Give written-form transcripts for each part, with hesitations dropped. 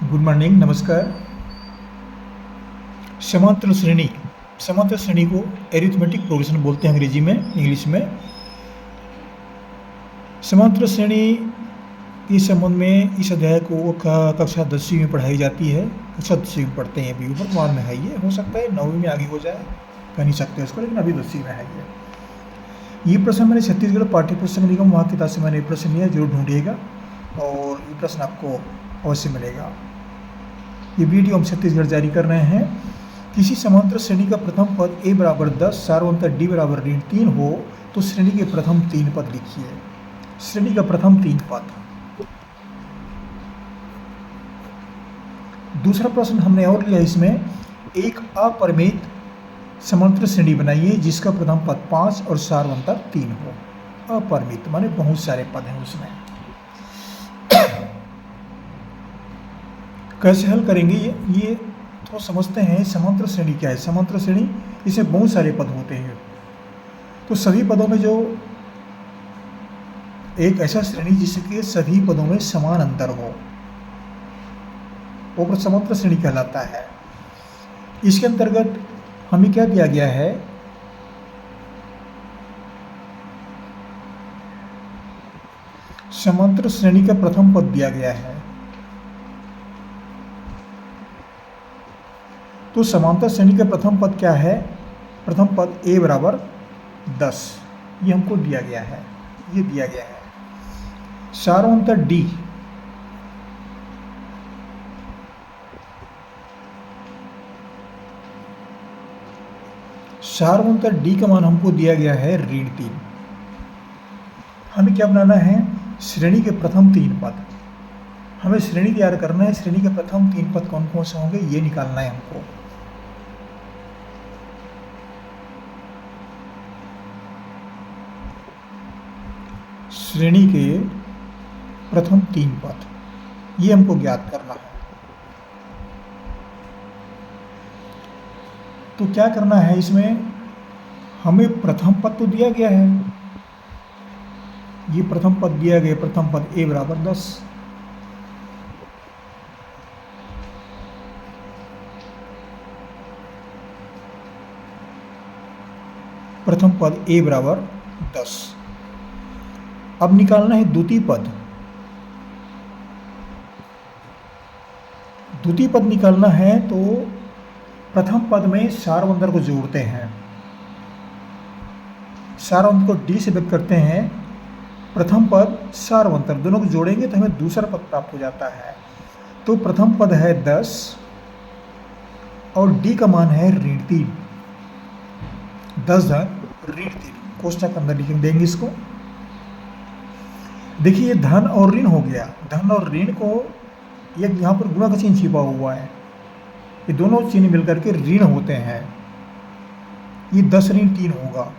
Good morning, नमस्कार। समांतर श्रेणी, समांतर श्रेणी को एरिथमेटिक प्रोग्रेशन बोलते हैं अंग्रेजी में, इंग्लिश में। समांतर श्रेणी के संबंध में इस अध्याय को कक्षा 10वीं में पढ़ाई जाती है। कक्षा 10वीं में पढ़ते हैं अभी, ऊपर बाद में है ये, हो सकता है 9वीं में आगे हो जाए, कह नहीं सकते उसको, लेकिन अभी 10वीं में है ये प्रश्न मैंने छत्तीसगढ़ पाठ्य पुस्तक निगम वहाँ किताब से मैंने प्रश्न लिया, जरूर ढूंढिएगा और ये प्रश्न आपको अवश्य मिलेगा। ये वीडियो हम छत्तीसगढ़ जारी कर रहे हैं। किसी समांतर श्रेणी का प्रथम पद a बराबर 10, सार्वंतर d बराबर ऋण 3 हो तो श्रेणी के प्रथम 3 पद लिखिए। श्रेणी का प्रथम 3 पद। दूसरा प्रश्न हमने और लिया, इसमें एक अपरिमित समांतर श्रेणी बनाइए जिसका प्रथम पद 5 और सार्वंतर 3 हो। अपरिमित माने बहुत सारे पद हैं उसमें। कैसे हल करेंगे ये तो समझते हैं। समांतर श्रेणी क्या है? समांतर श्रेणी, इसमें बहुत सारे पद होते हैं, तो सभी पदों में जो एक ऐसा श्रेणी जिसके सभी पदों में समान अंतर हो वो समांतर श्रेणी कहलाता है। इसके अंतर्गत हमें क्या दिया गया है? समांतर श्रेणी का प्रथम पद दिया गया है। तो समांतर श्रेणी का प्रथम पद क्या है? प्रथम पद a बराबर 10, ये हमको दिया गया है, ये दिया गया है। सार्वंतर d, सार्वंतर d का मान हमको दिया गया है ऋण 3। हमें क्या बनाना है? श्रेणी के प्रथम 3 पद। हमें श्रेणी तैयार करना है, श्रेणी के प्रथम 3 पद कौन कौन से होंगे ये निकालना है हमको। श्रेणी के प्रथम 3 पद ये हमको ज्ञात करना है। तो क्या करना है इसमें? हमें प्रथम पद तो दिया गया है, ये प्रथम पद दिया गया, प्रथम पद a बराबर 10। प्रथम पद a बराबर 10। अब निकालना है द्वितीय पद। द्वितीय पद निकालना है तो प्रथम पद में सार्वंतर को जोड़ते हैं, सार्वंतर को d से व्यक्त करते हैं। प्रथम पद सार्वंतर दोनों को जोड़ेंगे तो हमें दूसरा पद प्राप्त हो जाता है। तो प्रथम पद है 10 और d का मान है ऋण 3। 10 धन ऋण 3 कोष्ठक अंदर लिख देंगे इसको। देखिए ये धन और ऋण हो गया। धन और ऋण को एक यहाँ पर गुणा का चिन्ह छिपा हुआ है, ये दोनों चिन्ह मिलकर के ऋण होते हैं। ये 10 ऋण 3 होगा।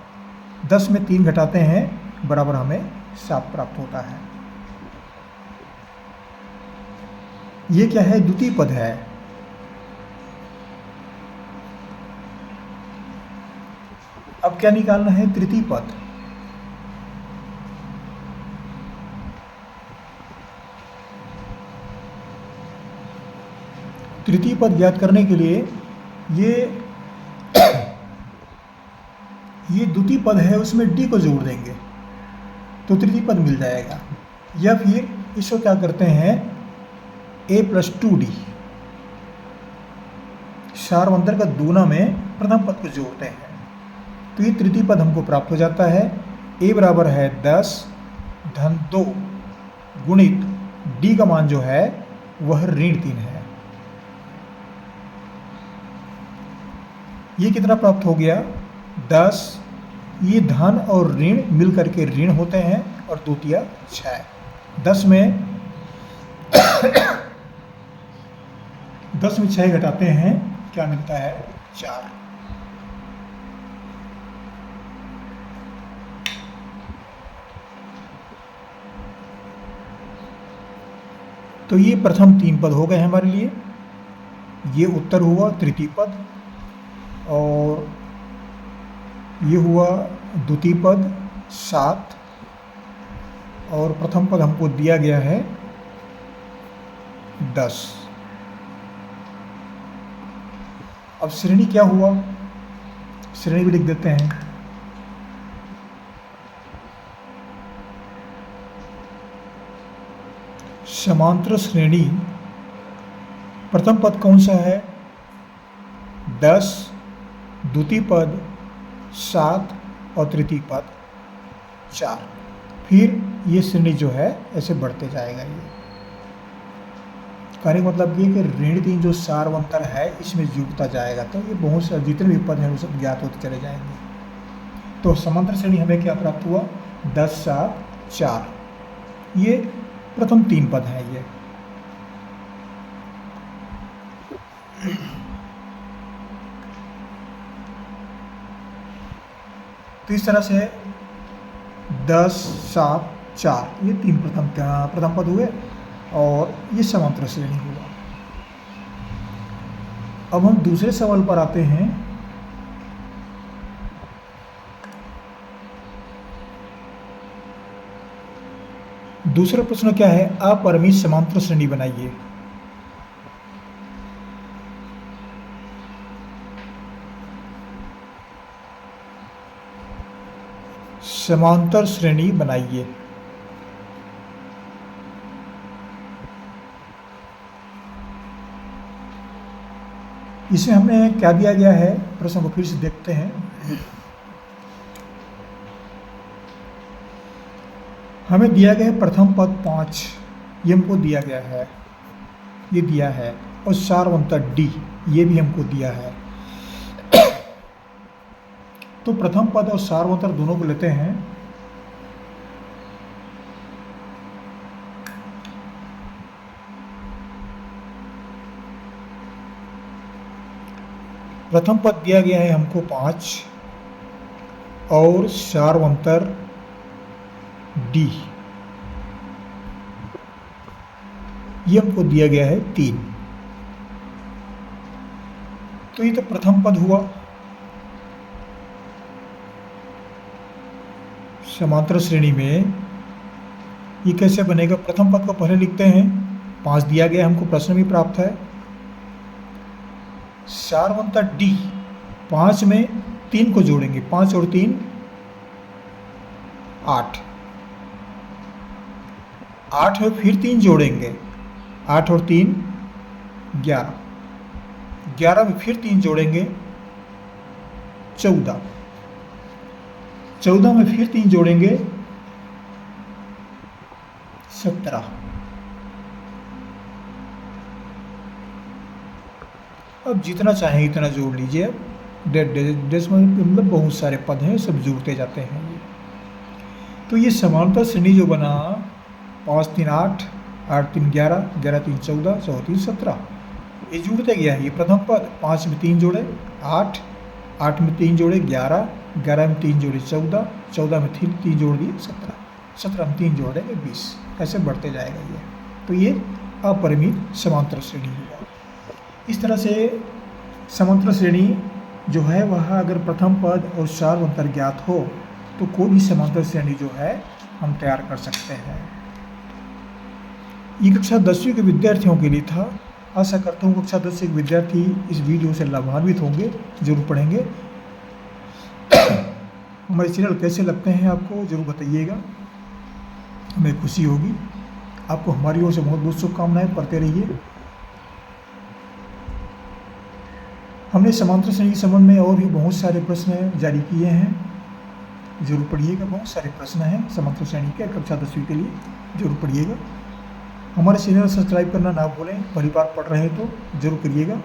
10 में 3 घटाते हैं बराबर हमें 7 प्राप्त होता है। ये क्या है? द्वितीय पद है। अब क्या निकालना है? तृतीय पद। तृतीय पद ज्ञात करने के लिए ये द्वितीय पद है, उसमें d को जोड़ देंगे तो तृतीय पद मिल जाएगा। या फिर इसको क्या करते हैं? a + 2d, सार्वंतर का दूना में प्रथम पद को जोड़ते हैं तो ये तृतीय पद हमको प्राप्त हो जाता है। a बराबर है 10 धन 2 गुणित d का मान जो है वह ऋण 3 है। ये कितना प्राप्त हो गया? 10। ये धन और ऋण मिल करके ऋण होते हैं और द्वितीय 6। 10 में 6 घटाते हैं, क्या मिलता है? 4। तो ये प्रथम 3 पद हो गए हमारे लिए। ये उत्तर हुआ तृतीय पद और ये हुआ द्वितीय पद 7 और प्रथम पद हमको दिया गया है 10। अब श्रेणी क्या हुआ, श्रेणी भी लिख देते हैं। समांतर श्रेणी प्रथम पद कौन सा है, 10, द्वितीय पद 7 और तृतीय पद 4। फिर ये श्रेणी जो है ऐसे बढ़ते जाएगा। ये कहने का मतलब ये कि ऋण 3 जो सारवंतर है इसमें जुड़ता जाएगा, तो ये बहुत से जितने भी पद हैं वो सब ज्ञात होते चले जाएंगे। तो समांतर श्रेणी हमें क्या प्राप्त हुआ, 10, 7, 4। ये प्रथम 3 पद हैं ये। तो इस तरह से 10, 7, 4 ये 3 प्रथम पद हुए और ये समांतर श्रेणी हुआ। अब हम दूसरे सवाल पर आते हैं। दूसरा प्रश्न क्या है, अपरिमित समांतर श्रेणी बनाइए। समांतर श्रेणी बनाइए। इसमें हमने क्या दिया गया है, प्रश्न को फिर से देखते हैं। हमें दिया गया है प्रथम पद 5, ये हमको दिया गया है, ये दिया है, और सारवंतर D ये भी हमको दिया है। तो प्रथम पद और सारवंतर दोनों को लेते हैं। प्रथम पद दिया गया है हमको 5 और सारवंतर D ये हमको दिया गया है 3। तो ये तो प्रथम पद हुआ। समांतर श्रेणी में ये कैसे बनेगा, प्रथम पद को पहले लिखते हैं, 5 दिया गया हमको, प्रश्न भी प्राप्त है। सारवंतर D 5 में 3 को जोड़ेंगे, 5 और 3 8, 8 में फिर 3 जोड़ेंगे, 8 और 3 11, 11 में फिर 3 जोड़ेंगे 14, 14 में फिर 3 जोड़ेंगे 17। अब जितना चाहें इतना जोड़ लीजिए। डेसिमल मतलब बहुत सारे पद हैं, सब जुड़ते जाते हैं ये। तो ये समांतर श्रेणी जो बना 5, 3, 8, 8, 3, 11, 11, 3, 14, 14, 3, 17 ये जुड़ते गया है। ये प्रथम पद 5 में 3 जोड़े 8, 8 में 3 जोड़े 11, 11 में 3 जोड़े 14, 14 में 3 जोड़ दिए 17, 17 में 3 जोड़ेंगे 20, ऐसे बढ़ते जाएगा ये। तो ये अपरिमित समांतर श्रेणी हुआ। इस तरह से समांतर श्रेणी जो है वह अगर प्रथम पद और सारवंतर ज्ञात हो तो कोई भी समांतर श्रेणी जो है हम तैयार कर सकते हैं। ये कक्षा 10वीं के विद्यार्थियों के लिए था। आशा करता हूँ कक्षा 10 के विद्यार्थी इस वीडियो से लाभान्वित होंगे, जरूर पढ़ेंगे। हमारे चैनल कैसे लगते हैं आपको जरूर बताइएगा, हमें खुशी होगी। आपको हमारी ओर से बहुत बहुत शुभकामनाएं, पढ़ते रहिए। हमने समांतर श्रेणी के संबंध में और भी बहुत सारे प्रश्न जारी किए हैं, जरूर पढ़िएगा। बहुत सारे प्रश्न हैं समांतर श्रेणी के, कक्षा 10वीं के लिए जरूर पढ़िएगा। हमारे चैनल सब्सक्राइब करना ना भूलें, पहली बार पढ़ रहे हैं तो जरूर करिएगा।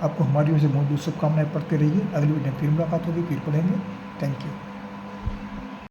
आपको हमारी ओर से बहुत बहुत शुभकामनाएं, पढ़ते रहिए। अगली वीडियो में फिर मुलाकात होगी, फिर पढ़ेंगे। Thank you.